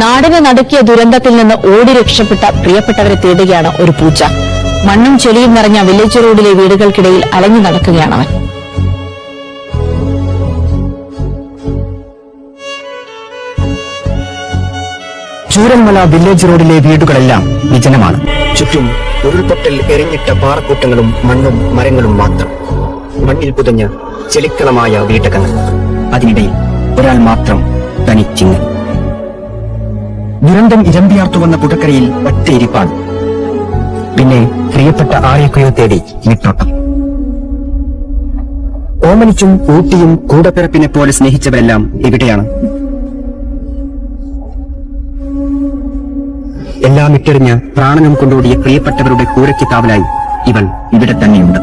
നാടിനെ നടുക്കിയ ദുരന്തത്തിൽ നിന്ന് ഓടി രക്ഷപ്പെട്ട പ്രിയപ്പെട്ടവരെ തേടുകയാണ് ഒരു പൂച്ച. മണ്ണും ചെളിയും നിറഞ്ഞ വില്ലേജ് റോഡിലെ വീടുകൾക്കിടയിൽ അലഞ്ഞു നടക്കുകയാണവൻ. ചൂരൽമല വില്ലേജ് റോഡിലെ വീടുകളെല്ലാം വിജനമാണ്. ചുറ്റും ഉരുൾപൊട്ടൽ എറിഞ്ഞിട്ട പാറക്കൂട്ടങ്ങളും മണ്ണും മരങ്ങളും മാത്രം. മണ്ണിൽ പുതഞ്ഞ ചെളിക്കളമായ വീട്ടകങ്ങൾ. അതിനിടയിൽ ഒരാൾ മാത്രം തനിച്ചിങ്ങൽ. ദുരന്തം ഇരമ്പിയാർത്തു വന്ന പുഴക്കരയിൽ ഒറ്റയിരിപ്പാണ്. പിന്നെ പ്രിയപ്പെട്ട ആരെയൊക്കെയോ തേടി വിട്ടോട്ടം. ഓമനിച്ചും ഊട്ടിയും കൂടപ്പിറപ്പിനെ പോലെ സ്നേഹിച്ചവരെല്ലാം എവിടെയാണ്? എല്ലാം ഇട്ടെറിഞ്ഞ് പ്രാണനം കൊണ്ടോടിയ പ്രിയപ്പെട്ടവരുടെ കൂരയ്ക്ക് കാവലായി ഇവൾ ഇവിടെ തന്നെയുണ്ട്.